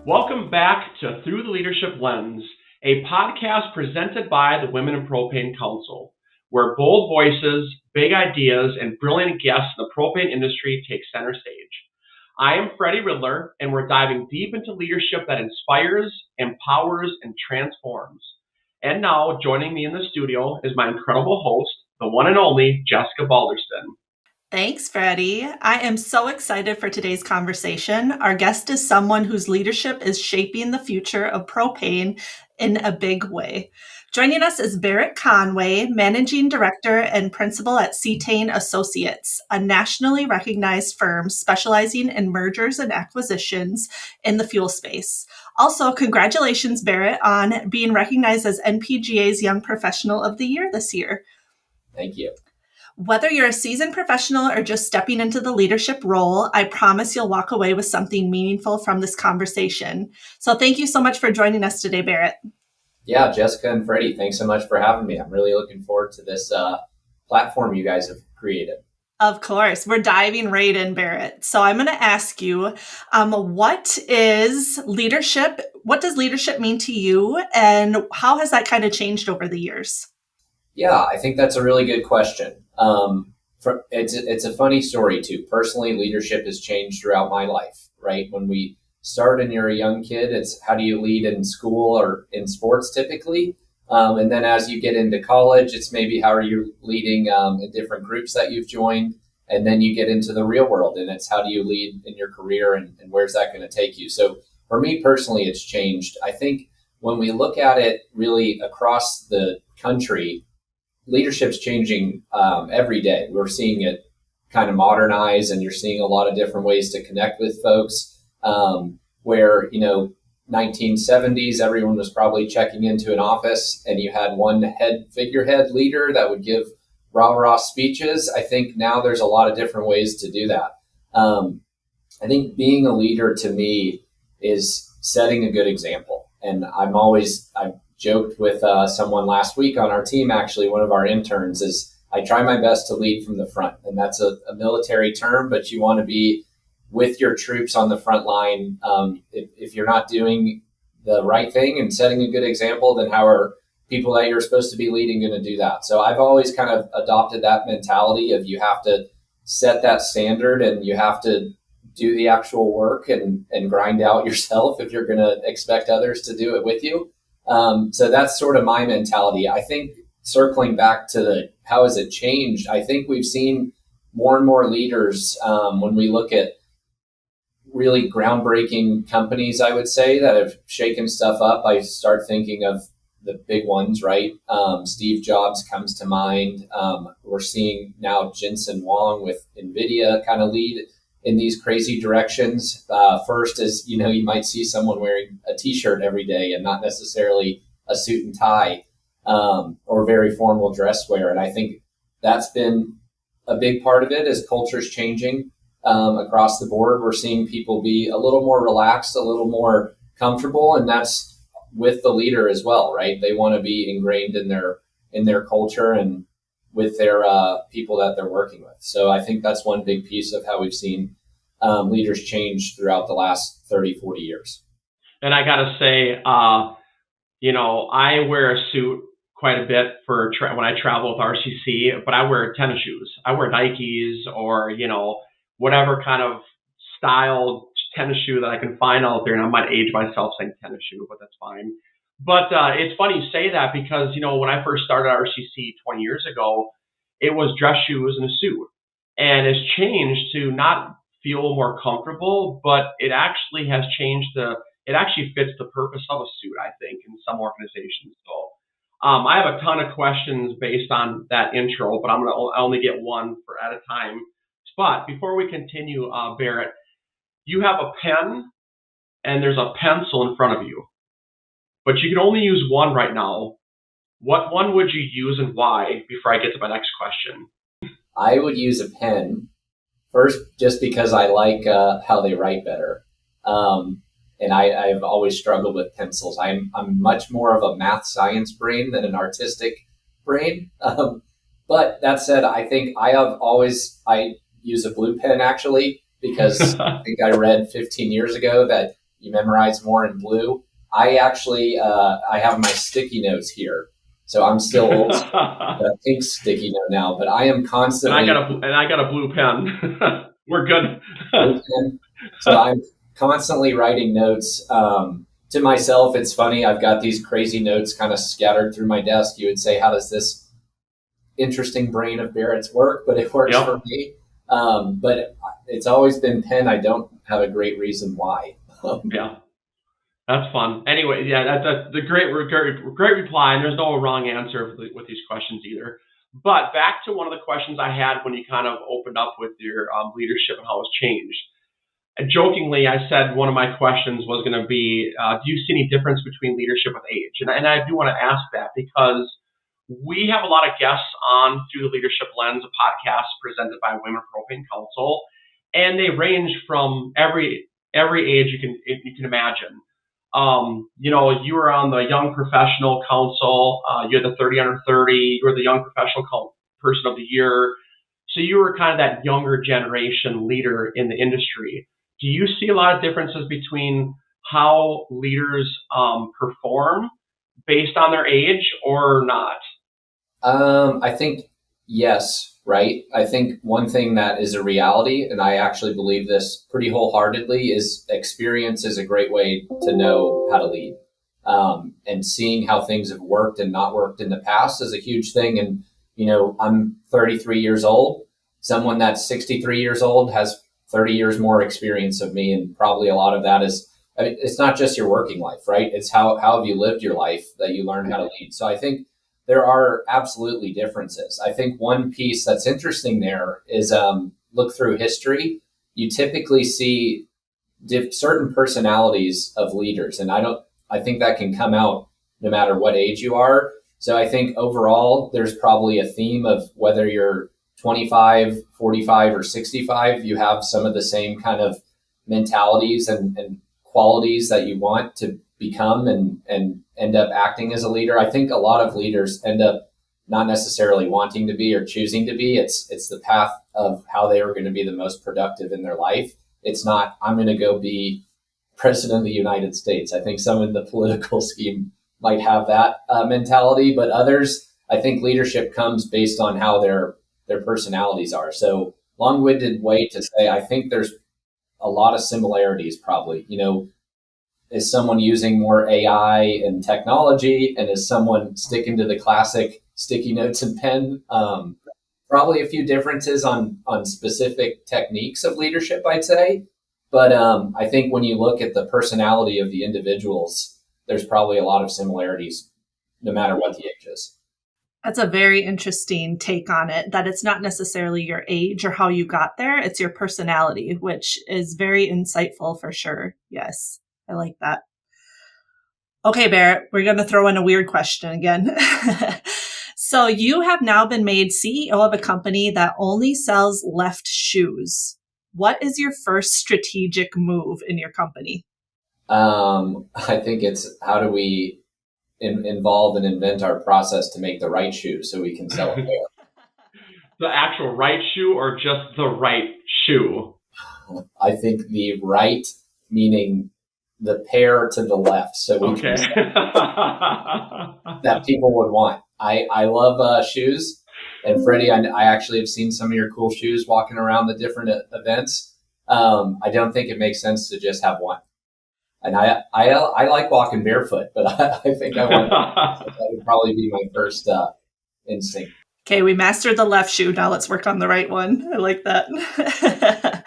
Welcome back to Through the Leadership Lens, a podcast presented by the Women in Propane Council, where bold voices, big ideas, and brilliant guests in the propane industry take center stage. I am Freddie Ridler, and we're diving deep into leadership that inspires, empowers, and transforms. And now, joining me in the studio is my incredible host, the one and only Jessica Balderston. Thanks, Freddie. I am so excited for today's conversation. Our guest is someone whose leadership is shaping the future of propane in a big way. Joining us is Barrett Conway, Managing Director and Principal at Cetane Associates, a nationally recognized firm specializing in mergers and acquisitions in the fuel space. Also, congratulations, Barrett, on being recognized as NPGA's Young Professional of the Year this year. Thank you. Whether you're a seasoned professional or just stepping into the leadership role, I promise you'll walk away with something meaningful from this conversation. So thank you so much for joining us today, Barrett. Yeah, Jessica and Freddie, thanks so much for having me. I'm really looking forward to this platform you guys have created. Of course, we're diving right in, Barrett. So I'm going to ask you, what is leadership? What does leadership mean to you? And how has that kind of changed over the years? Yeah, I think that's a really good question. It's a funny story too. Personally, leadership has changed throughout my life, right? When we start and you're a young kid, it's how do you lead in school or in sports typically? And then as you get into college, it's maybe how are you leading in different groups that you've joined? And then you get into the real world and it's how do you lead in your career and where's that going to take you? So for me personally, it's changed. I think when we look at it really across the country, leadership's changing every day. We're seeing it kind of modernize, and you're seeing a lot of different ways to connect with folks. Where 1970s, everyone was probably checking into an office, and you had one figurehead leader that would give rah-rah speeches. I think now there's a lot of different ways to do that. I think being a leader to me is setting a good example, and I've joked with someone last week on our team, actually, one of our interns, is I try my best to lead from the front. And that's a military term, but you want to be with your troops on the front line. If you're not doing the right thing and setting a good example, then how are people that you're supposed to be leading going to do that? So I've always kind of adopted that mentality of you have to set that standard and you have to do the actual work and grind out yourself if you're going to expect others to do it with you. So that's sort of my mentality. I think circling back to how has it changed? I think we've seen more and more leaders when we look at really groundbreaking companies, I would say, that have shaken stuff up. I start thinking of the big ones, right? Steve Jobs comes to mind. We're seeing now Jensen Huang with NVIDIA kind of lead in these crazy directions. First is, you might see someone wearing a t-shirt every day and not necessarily a suit and tie or very formal dress wear. And I think that's been a big part of it as culture's changing across the board. We're seeing people be a little more relaxed, a little more comfortable, and that's with the leader as well, right? They want to be ingrained in their culture and with their people that they're working with. So I think that's one big piece of how we've seen leaders change throughout the last 30, 40 years. And I got to say, I wear a suit quite a bit for when I travel with RCC, but I wear tennis shoes. I wear Nikes or, whatever kind of style tennis shoe that I can find out there. And I might age myself saying tennis shoe, but that's fine. But it's funny you say that because, when I first started RCC 20 years ago, it was dress shoes and a suit. And it's changed to not feel more comfortable, but it actually has changed it actually fits the purpose of a suit, I think, in some organizations. So I have a ton of questions based on that intro, but I only get one at a time. But before we continue, Barrett, you have a pen and there's a pencil in front of you, but you can only use one right now. What one would you use and why before I get to my next question? I would use a pen first, just because I like how they write better. And I've always struggled with pencils. I'm much more of a math science brain than an artistic brain. But that said, I think I use a blue pen actually, because I think I read 15 years ago that you memorize more in blue. I actually, I have my sticky notes here. So I'm still old school, got a pink sticky note now, but I am constantly. And I got a blue pen. We're good. Blue pen. So I'm constantly writing notes. To myself, it's funny. I've got these crazy notes kind of scattered through my desk. You would say, how does this interesting brain of Barrett's work? But it works for me. But it's always been pen. I don't have a great reason why. Yeah, that's fun. Anyway, yeah, that's the great reply. And there's no wrong answer with these questions either. But back to one of the questions I had when you kind of opened up with your leadership and how it's changed. Jokingly, I said one of my questions was going to be, do you see any difference between leadership with age? And I do want to ask that because we have a lot of guests on through the Leadership Lens, a podcast presented by Women Propane Council, and they range from every age you can imagine. You were on the Young Professional Council. You're the 30 under 30. You're the Young Professional Person of the Year. So you were kind of that younger generation leader in the industry. Do you see a lot of differences between how leaders perform based on their age or not? I think yes, right? I think one thing that is a reality, and I actually believe this pretty wholeheartedly, is experience is a great way to know how to lead. And seeing how things have worked and not worked in the past is a huge thing. And, I'm 33 years old. Someone that's 63 years old has 30 years more experience of me. And probably a lot of that is, it's not just your working life, right? It's how have you lived your life that you learn how to lead. So I think there are absolutely differences. I think one piece that's interesting there is look through history. You typically see certain personalities of leaders. And I think that can come out no matter what age you are. So I think overall, there's probably a theme of whether you're 25, 45, or 65, you have some of the same kind of mentalities and qualities that you want to become and end up acting as a leader. I think a lot of leaders end up not necessarily wanting to be or choosing to be. It's the path of how they are going to be the most productive in their life. It's not, I'm going to go be president of the United States. I think some in the political scheme might have that mentality, but others, I think leadership comes based on how their personalities are. So long-winded way to say, I think there's a lot of similarities probably. Is someone using more AI and technology, and is someone sticking to the classic sticky notes and pen? Probably a few differences on specific techniques of leadership, I'd say. But I think when you look at the personality of the individuals, there's probably a lot of similarities, no matter what the age is. That's a very interesting take on it, that it's not necessarily your age or how you got there. It's your personality, which is very insightful for sure. Yes, I like that. Okay, Barrett, we're going to throw in a weird question again. So you have now been made CEO of a company that only sells left shoes. What is your first strategic move in your company? I think it's how do we involve and invent our process to make the right shoe so we can sell a pair. The actual right shoe or just the right shoe? I think the right, meaning the pair to the left, so we can that people would want. I love shoes, and Freddie, I actually have seen some of your cool shoes walking around the different events. I don't think it makes sense to just have one. And I like walking barefoot, but I think I want that would probably be my first instinct. Okay, we mastered the left shoe. Now let's work on the right one. I like that.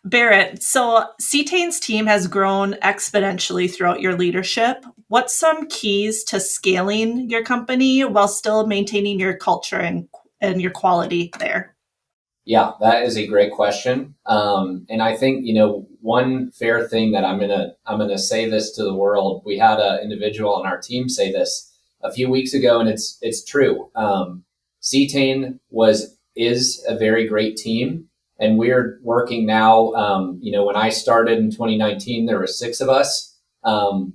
Barrett, so Cetane's team has grown exponentially throughout your leadership. What's some keys to scaling your company while still maintaining your culture and your quality there? Yeah, that is a great question. And I think, one fair thing that I'm gonna say this to the world. We had an individual on our team say this a few weeks ago, and it's true. Cetane is a very great team, and we're working now. When I started in 2019, there were 6 of us.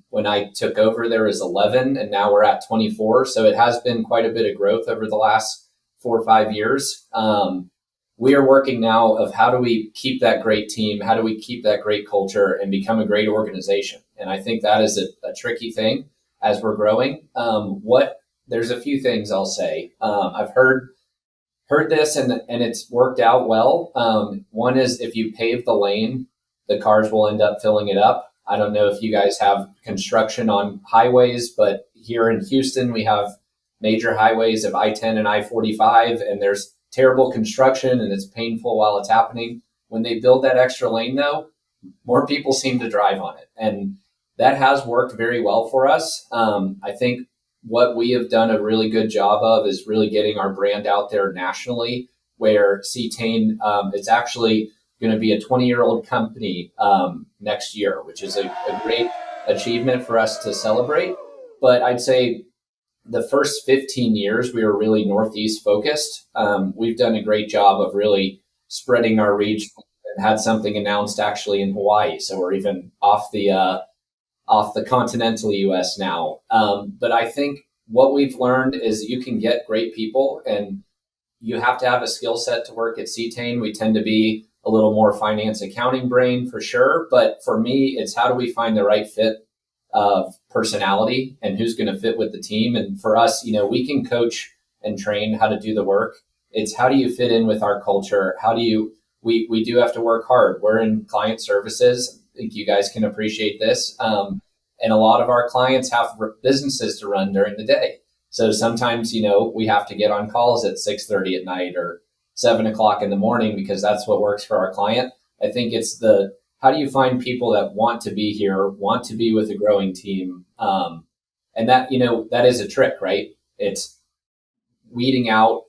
When I took over, there was 11, and now we're at 24. So it has been quite a bit of growth over the last 4 or 5 years. we are working now of how do we keep that great team? How do we keep that great culture and become a great organization? And I think that is a tricky thing as we're growing. There's a few things I'll say. I've heard this and it's worked out well. One is if you pave the lane, the cars will end up filling it up. I don't know if you guys have construction on highways, but here in Houston, we have major highways of I-10 and I-45, and there's terrible construction and it's painful while it's happening. When they build that extra lane, though, more people seem to drive on it. And that has worked very well for us. I think what we have done a really good job of is really getting our brand out there nationally, where Cetane, it's actually going to be a 20-year-old company next year, which is a great achievement for us to celebrate. But I'd say the first 15 years, we were really Northeast focused. We've done a great job of really spreading our reach and had something announced actually in Hawaii. So we're even off the continental US now. But I think what we've learned is you can get great people and you have to have a skill set to work at Cetane. We tend to be a little more finance accounting brain for sure. But for me, it's how do we find the right fit of personality and who's going to fit with the team. And for us, we can coach and train how to do the work. It's how do you fit in with our culture? We do have to work hard. We're in client services. I think you guys can appreciate this. And a lot of our clients have businesses to run during the day. So sometimes, we have to get on calls at 6:30 at night or 7 o'clock in the morning because that's what works for our client. I think it's how do you find people that want to be here, want to be with a growing team? And that, that is a trick, right? It's weeding out,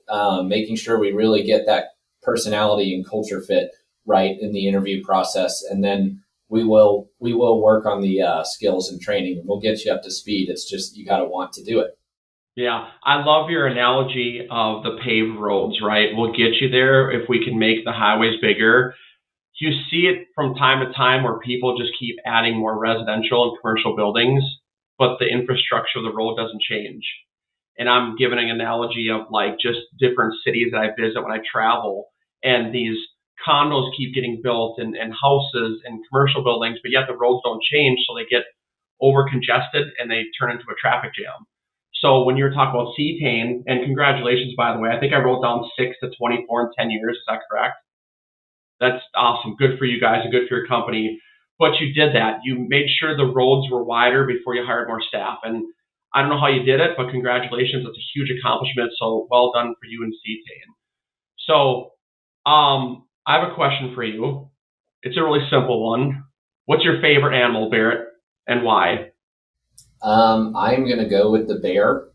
making sure we really get that personality and culture fit right in the interview process. And then we will work on the skills and training, and we'll get you up to speed. It's just, you got to want to do it. Yeah, I love your analogy of the paved roads, right? We'll get you there if we can make the highways bigger. You see it from time to time where people just keep adding more residential and commercial buildings, but the infrastructure of the road doesn't change. And I'm giving an analogy of like just different cities that I visit when I travel, and these condos keep getting built and houses and commercial buildings, but yet the roads don't change, so they get over congested and they turn into a traffic jam. So when you're talking about Cetane, and congratulations, by the way, I think I wrote down 6 to 24 in 10 years. Is that correct? That's awesome. Good for you guys and good for your company. But you did that. You made sure the roads were wider before you hired more staff. And I don't know how you did it, but congratulations. That's a huge accomplishment. So well done for you and Cetane. So I have a question for you. It's a really simple one. What's your favorite animal, Barrett, and why? I'm going to go with the bear.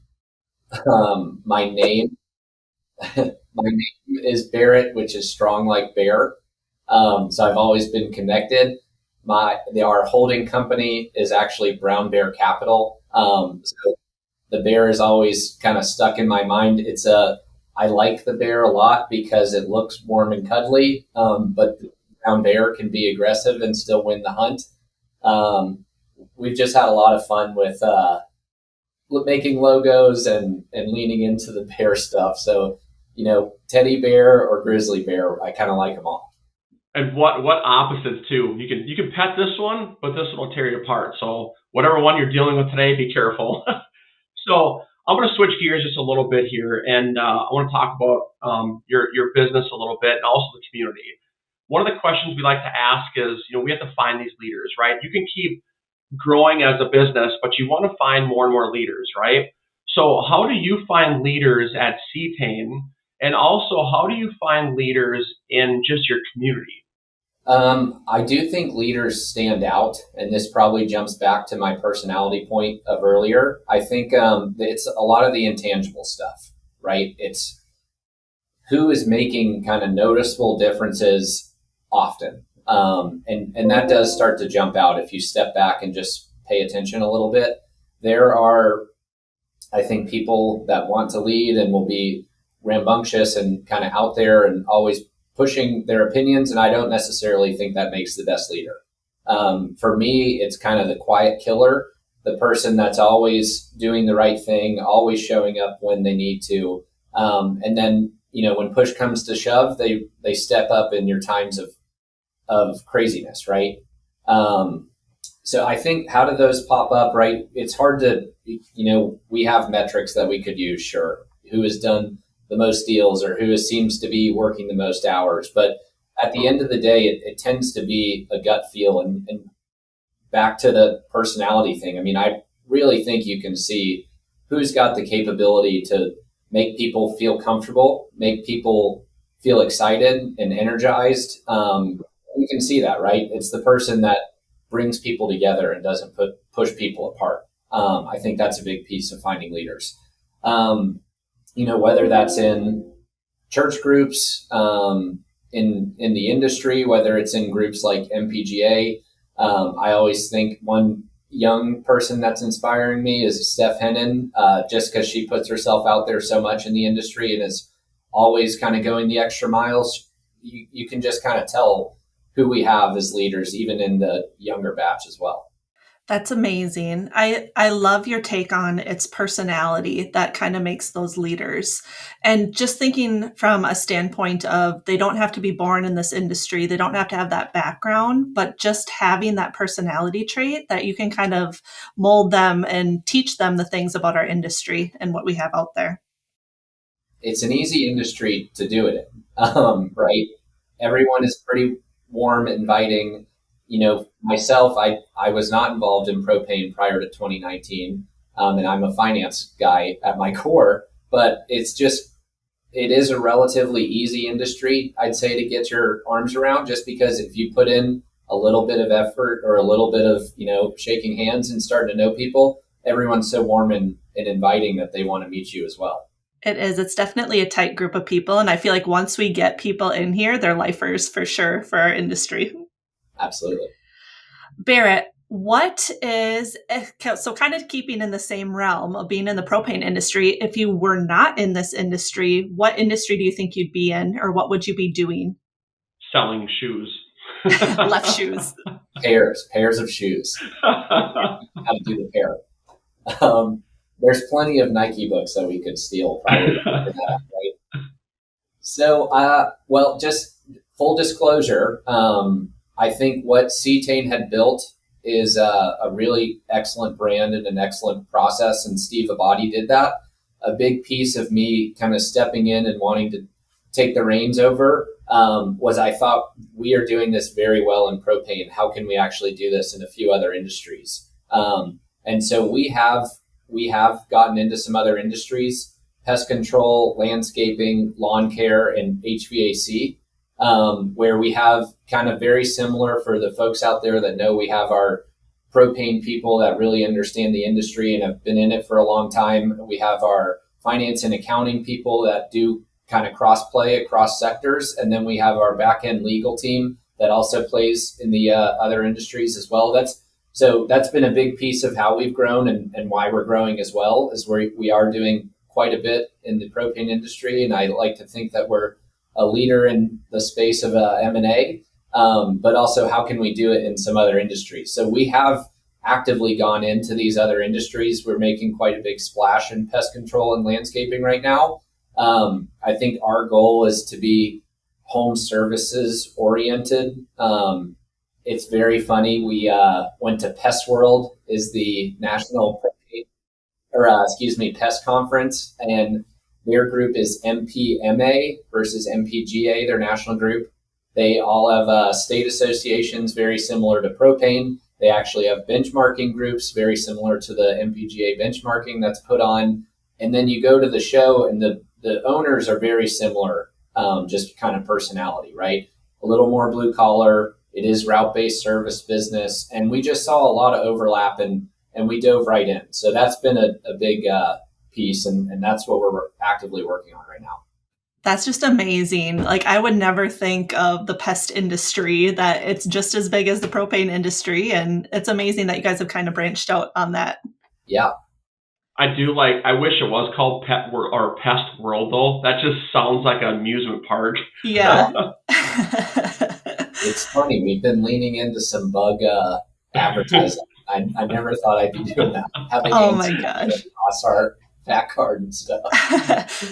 My name is Barrett, which is strong like bear. So I've always been connected. Our holding company is actually Brown Bear Capital. So the bear is always kind of stuck in my mind. I like the bear a lot because it looks warm and cuddly. But the brown bear can be aggressive and still win the hunt. We've just had a lot of fun with making logos and leaning into the bear stuff. So, teddy bear or grizzly bear, I kind of like them all. And what opposites too? You can pet this one, but this one will tear you apart. So whatever one you're dealing with today, be careful. So I'm going to switch gears just a little bit here, and I want to talk about your business a little bit and also the community. One of the questions we like to ask is, we have to find these leaders, right? You can keep growing as a business, but you want to find more and more leaders, right? So how do you find leaders at Cetane? And also, how do you find leaders in just your community? I do think leaders stand out, and this probably jumps back to my personality point of earlier. I think it's a lot of the intangible stuff, right? It's who is making kind of noticeable differences often. And that does start to jump out if you step back and just pay attention a little bit. There are, I think, people that want to lead and will be rambunctious and kind of out there and always pushing their opinions. And I don't necessarily think that makes the best leader. For me, it's kind of the quiet killer, the person that's always doing the right thing, always showing up when they need to. And then when push comes to shove, they step up in your times of craziness, right? So I think, how do those pop up, right? It's hard to, we have metrics that we could use, sure. Who has done the most deals or who seems to be working the most hours. But at the end of the day, it tends to be a gut feel. And back to the personality thing, I mean, I really think you can see who's got the capability to make people feel comfortable, make people feel excited and energized. You can see that, right? It's the person that brings people together and doesn't push people apart. I think that's a big piece of finding leaders. Whether that's in church groups, in the industry, whether it's in groups like MPGA. I always think one young person that's inspiring me is Steph Hennon, just because she puts herself out there so much in the industry and is always kind of going the extra miles. You can just kind of tell who we have as leaders, even in the younger batch as well. That's amazing. I love your take on its personality that kind of makes those leaders. And just thinking from a standpoint of, they don't have to be born in this industry, they don't have to have that background, but just having that personality trait that you can kind of mold them and teach them the things about our industry and what we have out there. It's an easy industry to do it in, right? Everyone is pretty warm, inviting. Myself, I was not involved in propane prior to 2019, and I'm a finance guy at my core, but it is a relatively easy industry, I'd say, to get your arms around, just because if you put in a little bit of effort or a little bit of, shaking hands and starting to know people, everyone's so warm and inviting that they want to meet you as well. It is. It's definitely a tight group of people. And I feel like once we get people in here, they're lifers for sure for our industry. Absolutely. Barrett, so kind of keeping in the same realm of being in the propane industry, if you were not in this industry, what industry do you think you'd be in, or what would you be doing? Selling shoes. Left shoes. Pairs of shoes. How to do the pair. There's plenty of Nike books that we could steal probably for that, right? So, just full disclosure, I think what Cetane had built is a really excellent brand and an excellent process, and Steve Abadi did that. A big piece of me kind of stepping in and wanting to take the reins over was, I thought, we are doing this very well in propane. How can we actually do this in a few other industries? And so we have gotten into some other industries: pest control, landscaping, lawn care, and HVAC. Where we have kind of very similar, for the folks out there that know, we have our propane people that really understand the industry and have been in it for a long time. We have our finance and accounting people that do kind of cross-play across sectors. And then we have our back-end legal team that also plays in the other industries as well. That's been a big piece of how we've grown and why we're growing as well, is we are doing quite a bit in the propane industry. And I like to think that we're a leader in the space of M&A, but also how can we do it in some other industries? So we have actively gone into these other industries. We're making quite a big splash in pest control and landscaping right now. I think our goal is to be home services oriented. It's very funny. We went to Pest World, is the national pest conference, and their group is MPMA versus MPGA, their national group. They all have state associations very similar to propane. They actually have benchmarking groups very similar to the MPGA benchmarking that's put on. And then you go to the show, and the owners are very similar, just kind of personality, right? A little more blue collar. It is route-based service business. And we just saw a lot of overlap, and we dove right in. So that's been a big piece, and that's what we're actively working on right now. That's just amazing. Like, I would never think of the pest industry, that it's just as big as the propane industry. And it's amazing that you guys have kind of branched out on that. Yeah. I wish it was called Pest World, though. That just sounds like an amusement park. Yeah. It's funny. We've been leaning into some bug advertising. I never thought I'd be doing that. Oh my gosh. Across our back garden stuff.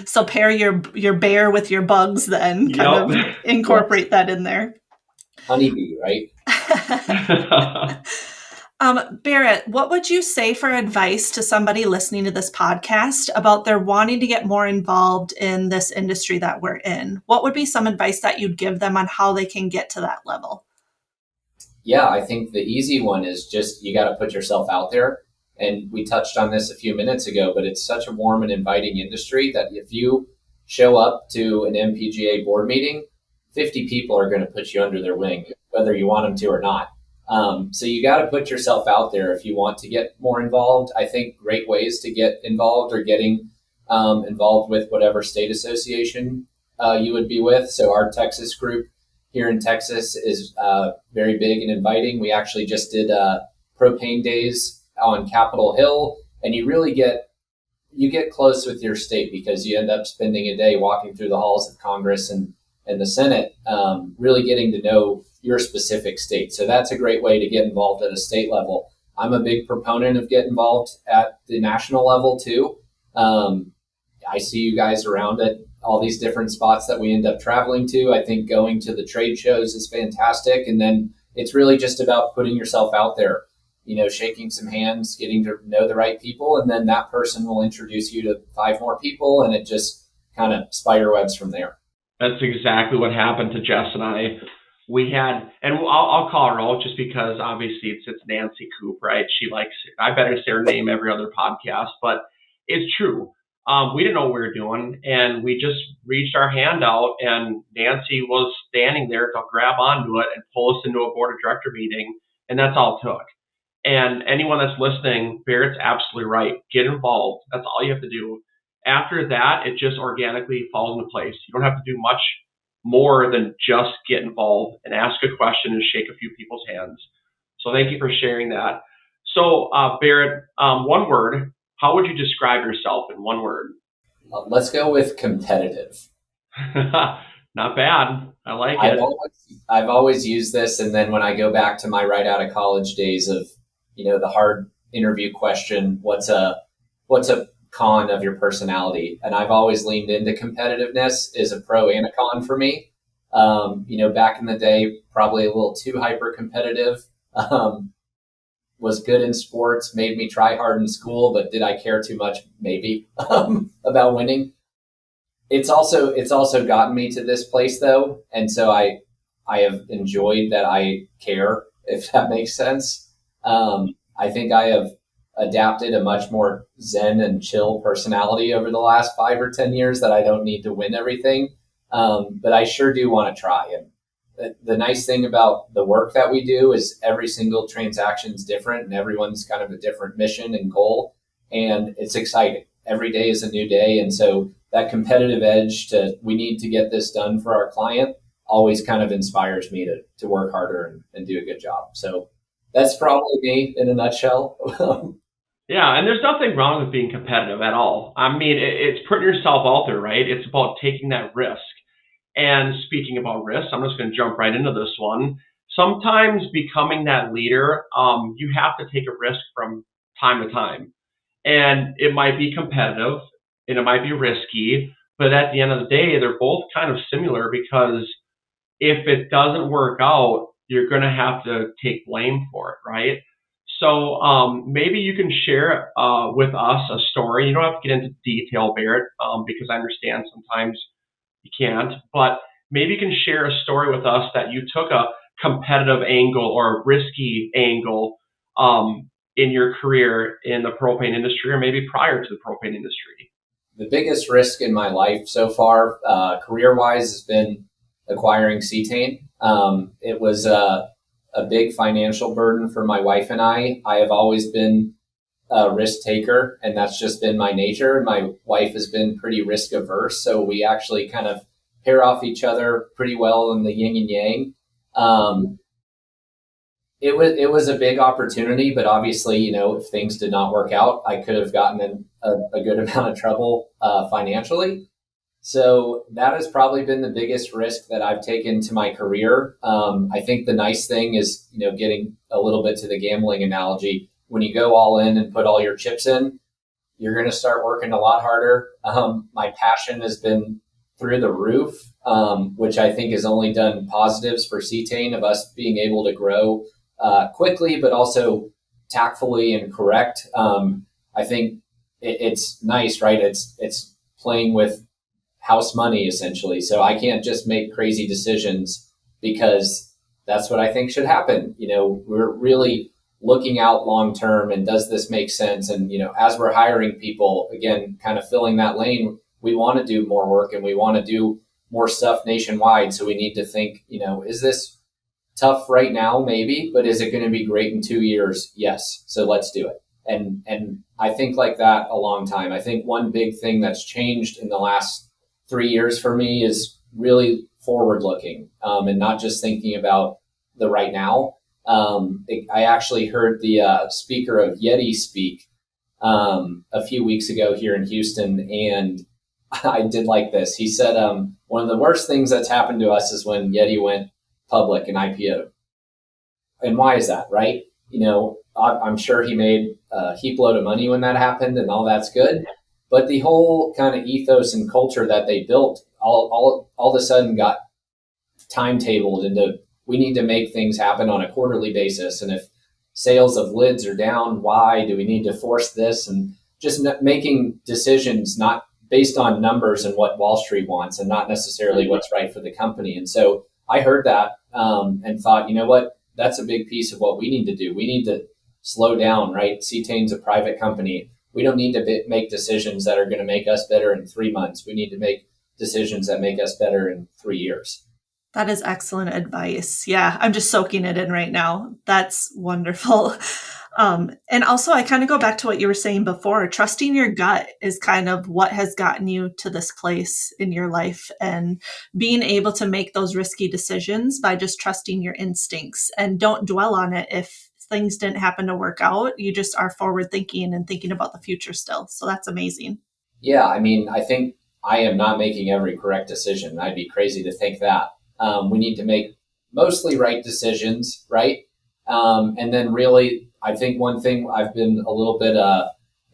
So pair your bear with your bugs then, kind of incorporate that in there. Honeybee, right? Barrett, what would you say for advice to somebody listening to this podcast about their wanting to get more involved in this industry that we're in? What would be some advice that you'd give them on how they can get to that level? Yeah, I think the easy one is just you got to put yourself out there. And we touched on this a few minutes ago, but it's such a warm and inviting industry that if you show up to an MPGA board meeting, 50 people are going to put you under their wing, whether you want them to or not. So you got to put yourself out there if you want to get more involved. I think great ways to get involved are getting involved with whatever state association you would be with. So our Texas group here in Texas is very big and inviting. We actually just did Propane days on Capitol Hill, and you really get close with your state because you end up spending a day walking through the halls of Congress and the Senate, really getting to know your specific state. So that's a great way to get involved at a state level. I'm a big proponent of getting involved at the national level too. I see you guys around at all these different spots that we end up traveling to. I think going to the trade shows is fantastic. And then it's really just about putting yourself out there, shaking some hands, getting to know the right people. And then that person will introduce you to 5 more people. And it just kind of spider webs from there. That's exactly what happened to Jess and I. We had, and I'll call her out just because obviously it's Nancy Coop, right? She likes, I better say her name every other podcast, but it's true. We didn't know what we were doing, and we just reached our hand out, and Nancy was standing there to grab onto it and pull us into a board of director meeting, and that's all it took. And anyone that's listening, Barrett's absolutely right. Get involved. That's all you have to do. After that, it just organically falls into place. You don't have to do much more than just get involved and ask a question and shake a few people's hands. So thank you for sharing that. So Barrett, one word. How would you describe yourself in one word? Let's go with competitive. Not bad. I like it. I've always used this, and then when I go back to my right out of college days of, the hard interview question, what's a con of your personality? And I've always leaned into competitiveness is a pro and a con for me. Back in the day, probably a little too hyper competitive. Was good in sports, made me try hard in school, but did I care too much? Maybe about winning. It's also gotten me to this place though, and so I have enjoyed that I care, if that makes sense. I think I have adapted a much more zen and chill personality over the last 5 or 10 years that I don't need to win everything, but I sure do want to try. And the nice thing about the work that we do is every single transaction is different and everyone's kind of a different mission and goal. And it's exciting. Every day is a new day. And so that competitive edge we need to get this done for our client always kind of inspires me to work harder and do a good job. So that's probably me in a nutshell. Yeah. And there's nothing wrong with being competitive at all. I mean, it's putting yourself out there, right? It's about taking that risk. And speaking about risk, I'm just going to jump right into this one. Sometimes becoming that leader, you have to take a risk from time to time. And it might be competitive and it might be risky, but at the end of the day, they're both kind of similar because if it doesn't work out, you're going to have to take blame for it, right? So maybe you can share with us a story. You don't have to get into detail, Barrett, because I understand sometimes you can't, but maybe you can share a story with us that you took a competitive angle or a risky angle in your career in the propane industry or maybe prior to the propane industry. The biggest risk in my life so far, career-wise, has been acquiring Cetane. It was a big financial burden for my wife and I. I have always been a risk taker, and that's just been my nature. My wife has been pretty risk averse, so we actually kind of pair off each other pretty well in the yin and yang. It was a big opportunity, but obviously, if things did not work out, I could have gotten in a good amount of trouble financially. So that has probably been the biggest risk that I've taken to my career. I think the nice thing is, getting a little bit to the gambling analogy. When you go all in and put all your chips in, you're going to start working a lot harder. My passion has been through the roof, which I think has only done positives for Cetane, of us being able to grow quickly, but also tactfully and correct. I think it's nice, right? It's playing with house money essentially. So I can't just make crazy decisions because that's what I think should happen. We're really looking out long term, and does this make sense? And as we're hiring people, again, kind of filling that lane, we want to do more work and we want to do more stuff nationwide. So we need to think, is this tough right now? Maybe, but is it going to be great in 2 years? Yes. So let's do it. And I think like that a long time. I think one big thing that's changed in the last 3 years for me is really forward looking, and not just thinking about the right now. I actually heard the speaker of Yeti speak a few weeks ago here in Houston, and I did like this. He said, one of the worst things that's happened to us is when Yeti went public and IPO'd. And why is that, right? I'm sure he made a heap load of money when that happened, and all that's good. But the whole kind of ethos and culture that they built all of a sudden got timetabled into, we need to make things happen on a quarterly basis. And if sales of lids are down, why do we need to force this? And just making decisions not based on numbers and what Wall Street wants, and not necessarily what's right for the company. And so I heard that and thought, what? That's a big piece of what we need to do. We need to slow down, right? Cetane's a private company. We don't need to make decisions that are going to make us better in 3 months. We need to make decisions that make us better in 3 years. That is excellent advice. Yeah, I'm just soaking it in right now. That's wonderful. And also, I kind of go back to what you were saying before. Trusting your gut is kind of what has gotten you to this place in your life, and being able to make those risky decisions by just trusting your instincts, and don't dwell on it if things didn't happen to work out. You just are forward thinking and thinking about the future still. So that's amazing. Yeah, I think I am not making every correct decision. I'd be crazy to think that. We need to make mostly right decisions, right? And then really, I think one thing I've been a little bit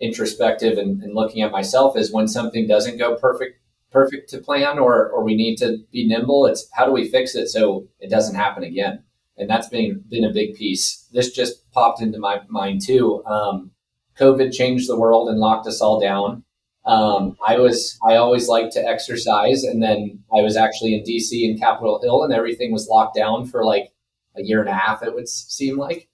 introspective and looking at myself is when something doesn't go perfect to plan, or we need to be nimble, it's how do we fix it so it doesn't happen again? And that's been a big piece. This just popped into my mind too. COVID changed the world and locked us all down. I always liked to exercise, and then I was actually in DC and Capitol Hill, and everything was locked down for like a year and a half, it would seem like.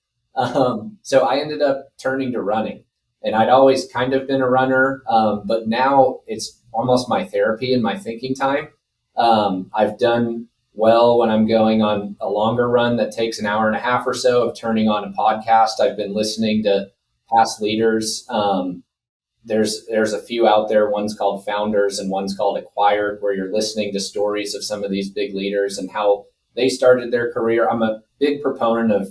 So I ended up turning to running, and I'd always kind of been a runner. But now it's almost my therapy and my thinking time. I've done well when I'm going on a longer run that takes an hour and a half or so of turning on a podcast. I've been listening to past leaders. There's a few out there. One's called Founders and one's called Acquired, where you're listening to stories of some of these big leaders and how they started their career. I'm a big proponent of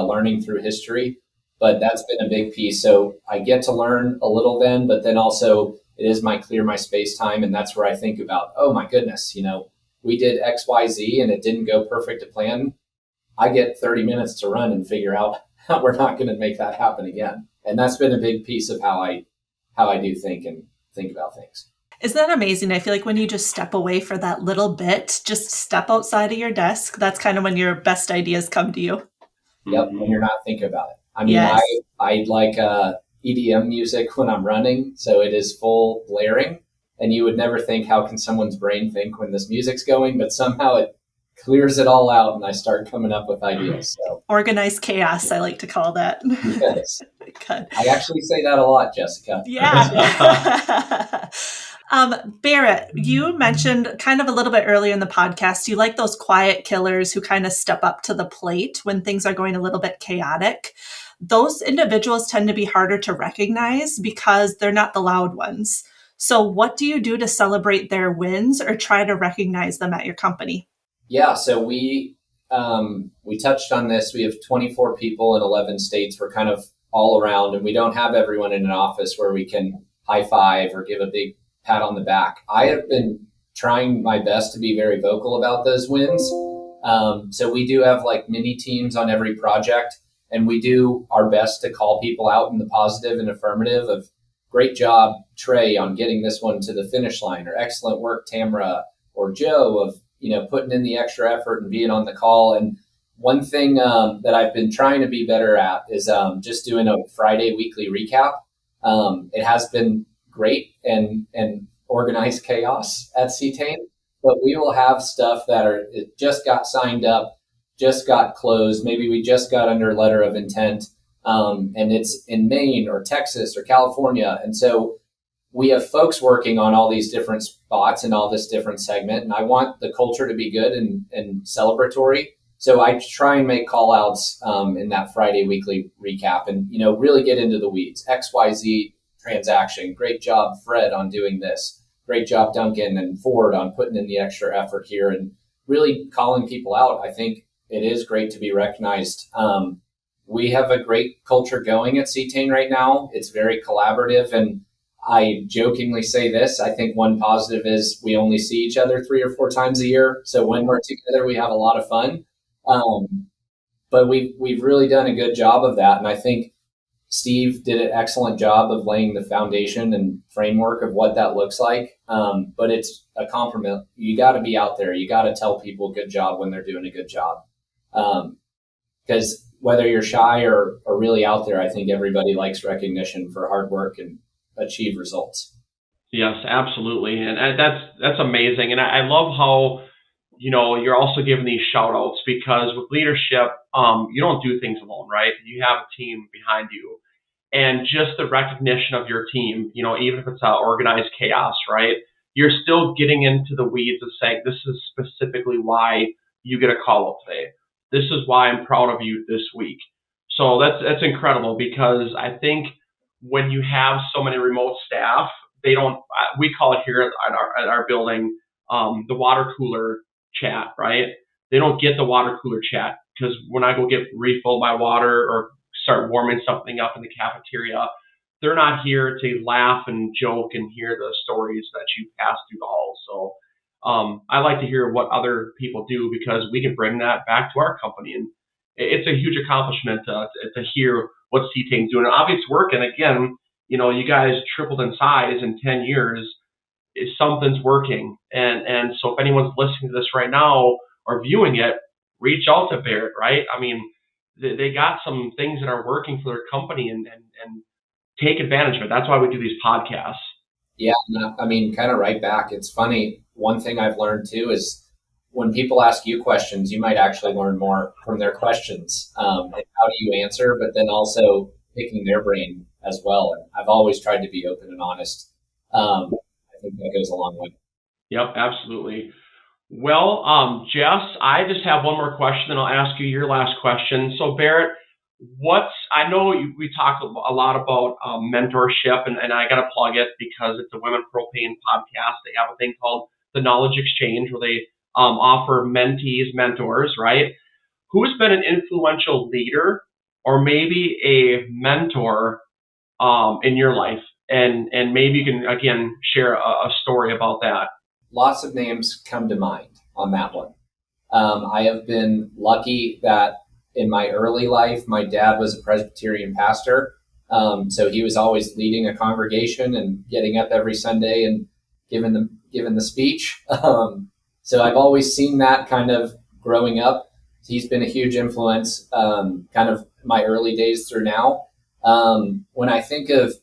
learning through history, but that's been a big piece. So I get to learn a little then, but then also it is my clear my space time. And that's where I think about, oh my goodness, we did X, Y, Z and it didn't go perfect to plan. I get 30 minutes to run and figure out how we're not going to make that happen again. And that's been a big piece of how I do think about things. Isn't that amazing? I feel like when you just step away for that little bit, just step outside of your desk, that's kind of when your best ideas come to you. Yep, when you're not thinking about it. Yes. I like EDM music when I'm running, so it is full blaring. And you would never think, how can someone's brain think when this music's going? But somehow it clears it all out, and I start coming up with ideas. So organized chaos, I like to call that. Yes. Good. I actually say that a lot, Jessica. Yeah. Barrett, you mentioned kind of a little bit earlier in the podcast, you like those quiet killers who kind of step up to the plate when things are going a little bit chaotic. Those individuals tend to be harder to recognize because they're not the loud ones. So what do you do to celebrate their wins or try to recognize them at your company? Yeah, so we touched on this. We have 24 people in 11 states. We're kind of all around, and we don't have everyone in an office where we can high five or give a big pat on the back. I have been trying my best to be very vocal about those wins. So we do have like mini teams on every project, and we do our best to call people out in the positive and affirmative of great job, Trey, on getting this one to the finish line, or excellent work, Tamara or Joe, of putting in the extra effort and being on the call. And one thing that I've been trying to be better at is just doing a Friday weekly recap. It has been great and organized chaos at Cetane, but we will have stuff that it just got signed up, just got closed. Maybe we just got under letter of intent, and it's in Maine or Texas or California. And so we have folks working on all these different spots and all this different segment. And I want the culture to be good and celebratory. So I try and make call outs in that Friday weekly recap and, really get into the weeds. XYZ transaction. Great job, Fred, on doing this. Great job, Duncan and Ford, on putting in the extra effort here and really calling people out. I think it is great to be recognized. We have a great culture going at Cetane right now. It's very collaborative, and I jokingly say this. I think one positive is we only see each other 3 or 4 times a year. So when we're together, we have a lot of fun. But we've really done a good job of that. And I think Steve did an excellent job of laying the foundation and framework of what that looks like. But it's a compliment. You got to be out there. You got to tell people good job when they're doing a good job. Because whether you're shy or really out there, I think everybody likes recognition for hard work and achieve results. Yes, absolutely. And that's amazing. And I love how, you're also giving these shout outs, because with leadership, you don't do things alone, right? You have a team behind you, and just the recognition of your team, even if it's organized chaos, right? You're still getting into the weeds of saying, this is specifically why you get a call up today. This is why I'm proud of you this week. So that's incredible, because I think when you have so many remote staff, we call it here at our building, the water cooler chat, right? They don't get the water cooler chat, because when I go refill my water or start warming something up in the cafeteria, they're not here to laugh and joke and hear the stories that you pass through the halls. So I like to hear what other people do, because we can bring that back to our company. And it's a huge accomplishment to hear what Cetane's doing. And obviously it's working. Again, you guys tripled in size in 10 years. Something's working. And so if anyone's listening to this right now or viewing it, reach out to Barrett, right? I mean, they got some things that are working for their company, and take advantage of it. That's why we do these podcasts. Yeah, I mean, kind of right back. It's funny. One thing I've learned too is when people ask you questions, you might actually learn more from their questions. And how do you answer, but then also picking their brain as well. And I've always tried to be open and honest. I think that goes a long way. Yep, absolutely. Well, Jess, I just have one more question, and I'll ask you your last question. So, Barrett, I know we talk a lot about mentorship, and I got to plug it because it's a Women Propane podcast. They have a thing called the Knowledge Exchange, where they offer mentees, mentors, right? Who's been an influential leader or maybe a mentor in your life? And maybe you can, again, share a story about that. Lots of names come to mind on that one. I have been lucky that in my early life, my dad was a Presbyterian pastor. So he was always leading a congregation and getting up every Sunday and giving the speech. So I've always seen that kind of growing up. He's been a huge influence, kind of my early days through now. When I think of,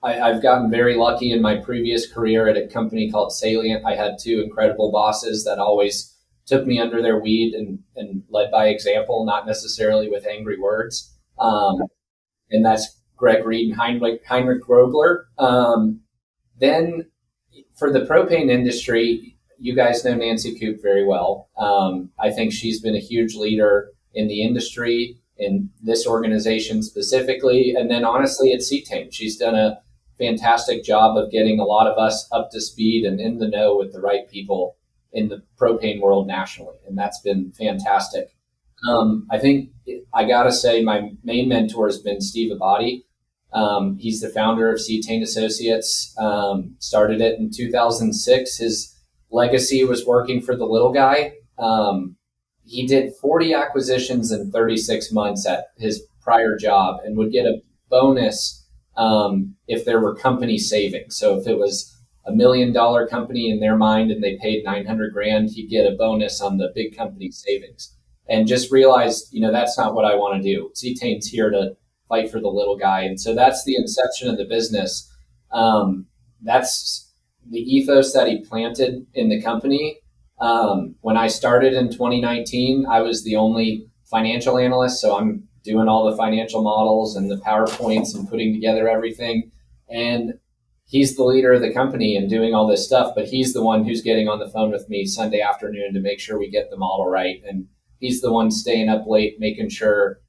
I've gotten very lucky in my previous career at a company called Salient. I had 2 incredible bosses that always took me under their weed and led by example, not necessarily with angry words. And that's Greg Reed and Heinrich Grobler. Then for the propane industry, you guys know Nancy Coop very well. I think she's been a huge leader in the industry, in this organization specifically. And then honestly at Cetane, she's done a fantastic job of getting a lot of us up to speed and in the know with the right people in the propane world nationally. And that's been fantastic. I think I got to say my main mentor has been Steve Abadi. He's the founder of Cetane Associates, started it in 2006. His legacy was working for the little guy. He did 40 acquisitions in 36 months at his prior job and would get a bonus if there were company savings. So if it was $1 million company in their mind and they paid 900 grand, he'd get a bonus on the big company savings. And just realized, that's not what I want to do. Cetane's here to fight for the little guy. And so that's the inception of the business. That's the ethos that he planted in the company. When I started in 2019, I was the only financial analyst. So I'm doing all the financial models and the PowerPoints and putting together everything. And he's the leader of the company and doing all this stuff, but he's the one who's getting on the phone with me Sunday afternoon to make sure we get the model right. And he's the one staying up late, making sure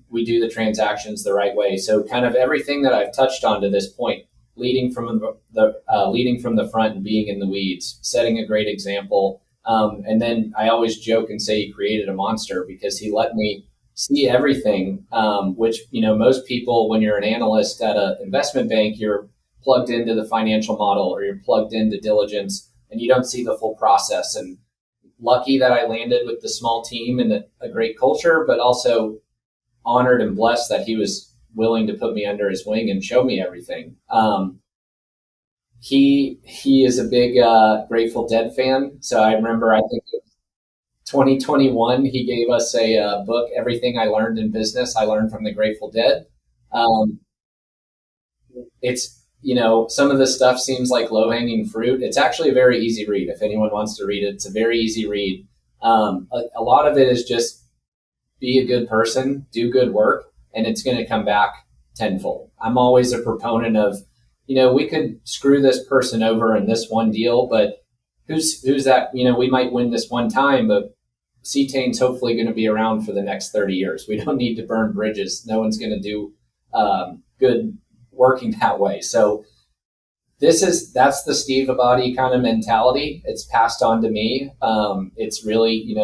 we do the transactions the right way. So kind of everything that I've touched on to this point, leading from the front and being in the weeds, setting a great example. And then I always joke and say he created a monster because he let me see everything, which, most people, when you're an analyst at an investment bank, you're plugged into the financial model or you're plugged into diligence and you don't see the full process. And lucky that I landed with the small team and a great culture, but also honored and blessed that he was willing to put me under his wing and show me everything. He is a big Grateful Dead fan. So I remember, I think it was 2021, he gave us a book, Everything I Learned in Business, I Learned from the Grateful Dead. It's, some of the stuff seems like low-hanging fruit. It's actually a very easy read. If anyone wants to read it, it's a very easy read. A lot of it is just be a good person, do good work, and it's going to come back tenfold. I'm always a proponent of, we could screw this person over in this one deal, but who's that? We might win this one time, but Cetane's hopefully going to be around for the next 30 years. We don't need to burn bridges. No one's going to do good working that way. So that's the Steve Abadi kind of mentality. It's passed on to me. It's really,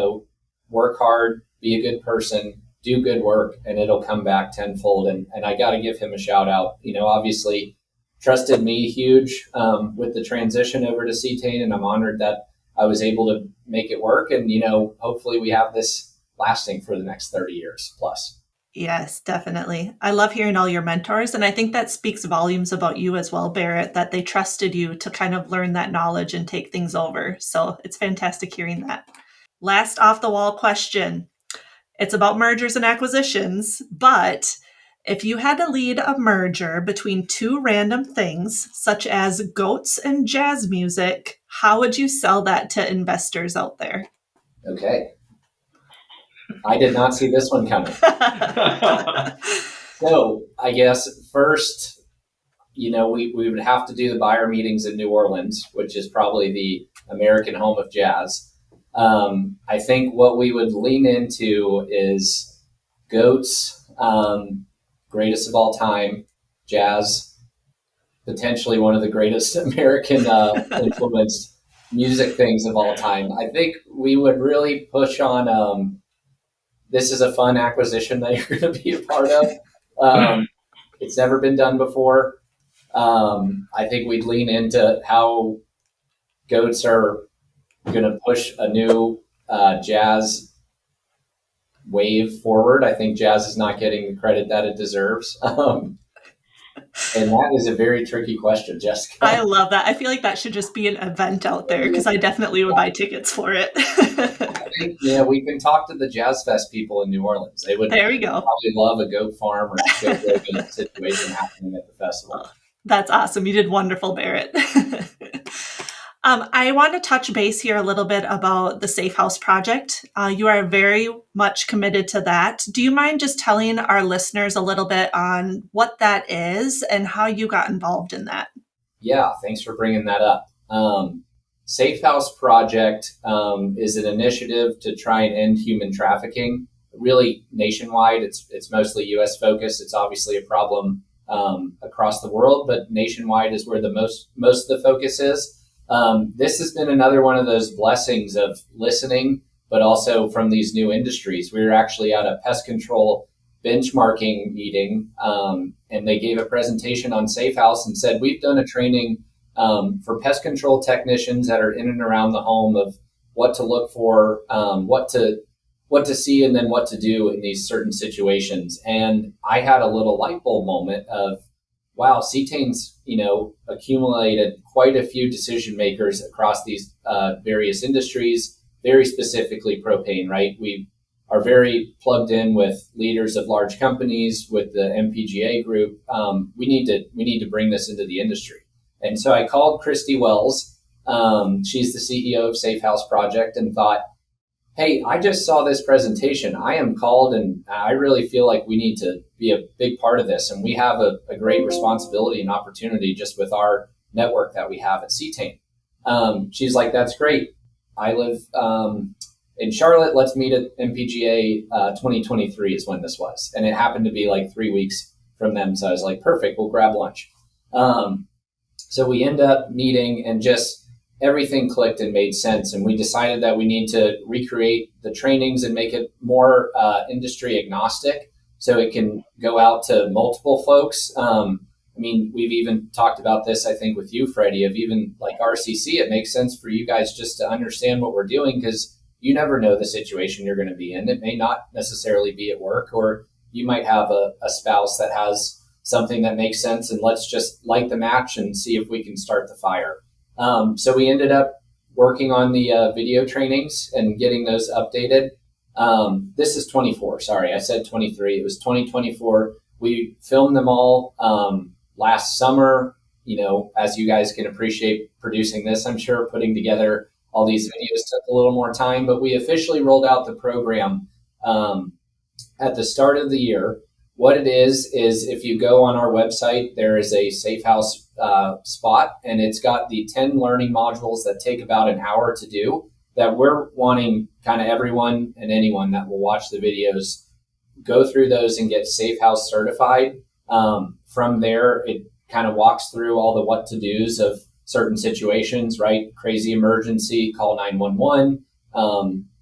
work hard, be a good person, do good work, and it'll come back tenfold. And I got to give him a shout out. Obviously trusted me huge with the transition over to Cetane, and I'm honored that I was able to make it work. And, hopefully we have this lasting for the next 30 years plus. Yes, definitely. I love hearing all your mentors. And I think that speaks volumes about you as well, Barrett, that they trusted you to kind of learn that knowledge and take things over. So it's fantastic hearing that. Last off the wall question. It's about mergers and acquisitions, but if you had to lead a merger between two random things, such as goats and jazz music, how would you sell that to investors out there? Okay. I did not see this one coming. So I guess first, we would have to do the buyer meetings in New Orleans, which is probably the American home of jazz. I think what we would lean into is goats, greatest of all time, jazz, potentially one of the greatest American influenced music things of all time. I think we would really push on this is a fun acquisition that you're going to be a part of. It's never been done before. I think we'd lean into how goats are going to push a new jazz wave forward. I think jazz is not getting the credit that it deserves. And that is a very tricky question, Jessica. I love that. I feel like that should just be an event out there because I definitely would buy tickets for it. I think, we can talk to the Jazz Fest people in New Orleans. They would there we go. Probably love a goat farm or goat roving situation happening at the festival. That's awesome. You did wonderful, Barrett. I want to touch base here a little bit about the Safe House Project. You are very much committed to that. Do you mind just telling our listeners a little bit on what that is and how you got involved in that? Yeah, thanks for bringing that up. Safe House Project is an initiative to try and end human trafficking, really nationwide. It's mostly U.S. focused. It's obviously a problem across the world, but nationwide is where the most of the focus is. This has been another one of those blessings of listening, but also from these new industries. We were actually at a pest control benchmarking meeting, and they gave a presentation on Safe House and said, we've done a training for pest control technicians that are in and around the home of what to look for, what to see, and then what to do in these certain situations. And I had a little light bulb moment of, wow, Cetane's, accumulated quite a few decision makers across these various industries, very specifically propane, right? We are very plugged in with leaders of large companies, with the MPGA group. We need to bring this into the industry. And so I called Christy Wells. She's the CEO of Safe House Project, and thought, hey, I just saw this presentation. I am called, and I really feel like we need to be a big part of this. And we have a great responsibility and opportunity just with our network that we have at Cetane. She's like, that's great. I live in Charlotte. Let's meet at MPGA 2023 is when this was. And it happened to be like 3 weeks from them. So I was like, perfect, we'll grab lunch. So we end up meeting, and just everything clicked and made sense. And we decided that we need to recreate the trainings and make it more industry agnostic, so it can go out to multiple folks. We've even talked about this, I think, with you, Freddie, of even like RCC. It makes sense for you guys just to understand what we're doing, because you never know the situation you're going to be in. It may not necessarily be at work, or you might have a spouse that has something that makes sense, and let's just light the match and see if we can start the fire. So we ended up working on the video trainings and getting those updated. This is 24. Sorry, I said 23. It was 2024. We filmed them all last summer. As you guys can appreciate, producing this, I'm sure putting together all these videos took a little more time, but we officially rolled out the program at the start of the year. What it is if you go on our website, there is a Safe House spot, and it's got the 10 learning modules that take about an hour to do, that we're wanting kind of everyone and anyone that will watch the videos go through those and get Safe House certified. From there, it kind of walks through all the what to do's of certain situations, right? Crazy emergency, call 911.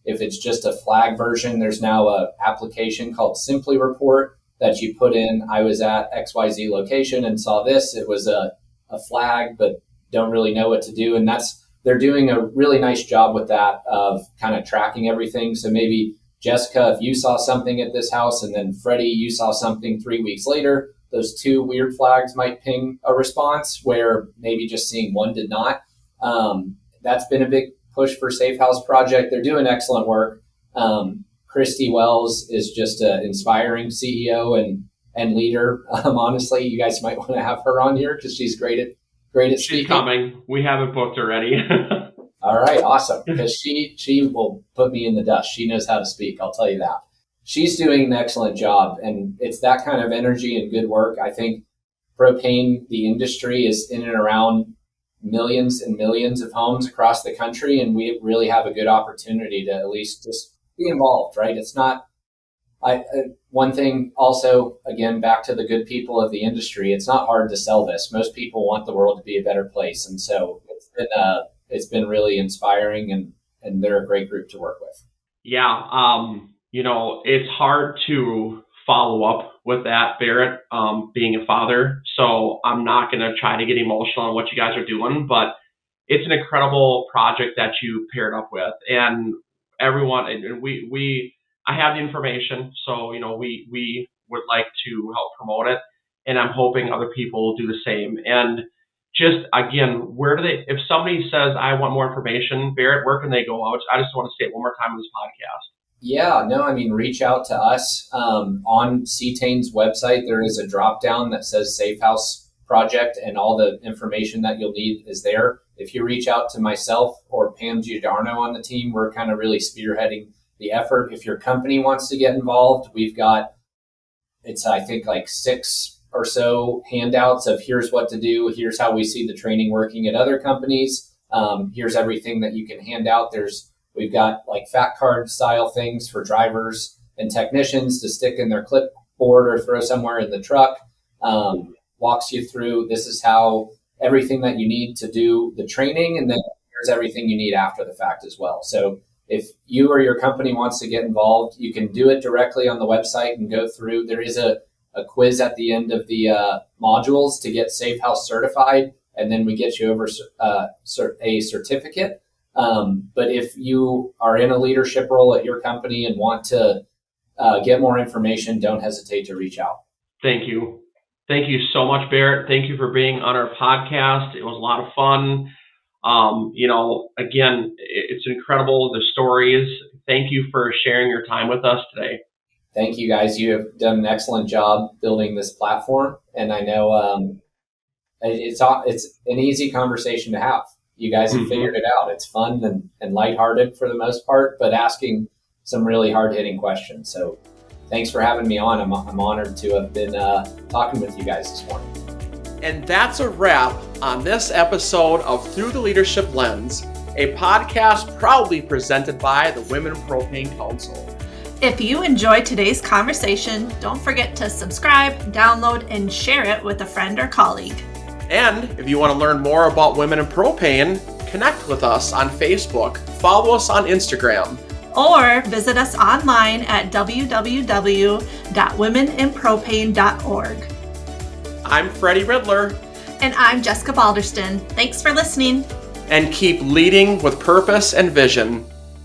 If it's just a flag version, there's now a application called Simply Report that you put in. I was at XYZ location and saw this. It was a flag, but don't really know what to do. And they're doing a really nice job with that, of kind of tracking everything. So maybe Jessica, if you saw something at this house, and then Freddie, you saw something 3 weeks later, those two weird flags might ping a response where maybe just seeing one did not. That's been a big push for Safe House Project. They're doing excellent work. Christy Wells is just an inspiring CEO and leader. Honestly, you guys might want to have her on here, because she's great at speaking. She's coming. We have it booked already. All right, awesome. Because she will put me in the dust. She knows how to speak, I'll tell you that. She's doing an excellent job, and it's that kind of energy and good work. I think propane, the industry, is in and around millions and millions of homes across the country, and we really have a good opportunity to at least just be involved, right? It's not, one thing also, again, back to the good people of the industry, it's not hard to sell this. Most people want the world to be a better place. And so it's been really inspiring, and they're a great group to work with. Yeah. It's hard to follow up with that, Barrett, being a father. So I'm not going to try to get emotional on what you guys are doing, but it's an incredible project that you paired up with. And everyone, and I have the information, so we would like to help promote it, and I'm hoping other people will do the same. And just again, if somebody says, I want more information, Barrett, where can they go? I just want to say it one more time on this podcast. Yeah, no, reach out to us. On Cetane's website, there is a drop down that says Safe House Project, and all the information that you'll need is there. If you reach out to myself or Pam Giordano on the team, we're kind of really spearheading the effort. If your company wants to get involved, we've got, I think like 6 or so handouts of here's what to do. Here's how we see the training working at other companies. Here's everything that you can hand out. We've got like fat card style things for drivers and technicians to stick in their clipboard or throw somewhere in the truck. Walks you through, this is how everything that you need to do the training, and then here's everything you need after the fact as well. So if you or your company wants to get involved, you can do it directly on the website and go through. There is a quiz at the end of the modules to get Safe House certified, and then we get you over a certificate. But if you are in a leadership role at your company and want to get more information, don't hesitate to reach out. Thank you. Thank you so much, Barrett. Thank you for being on our podcast. It was a lot of fun. Again, it's incredible, the stories. Thank you for sharing your time with us today. Thank you, guys. You have done an excellent job building this platform, and I know it's an easy conversation to have. You guys have figured it out. It's fun and lighthearted for the most part, but asking some really hard-hitting questions. So thanks for having me on. I'm honored to have been talking with you guys this morning. And that's a wrap on this episode of Through the Leadership Lens, a podcast proudly presented by the Women in Propane Council. If you enjoyed today's conversation, don't forget to subscribe, download, and share it with a friend or colleague. And if you want to learn more about Women in Propane, connect with us on Facebook, follow us on Instagram, or visit us online at www.womeninpropane.org. I'm Freddie Ridler. And I'm Jessica Balderston. Thanks for listening. And keep leading with purpose and vision.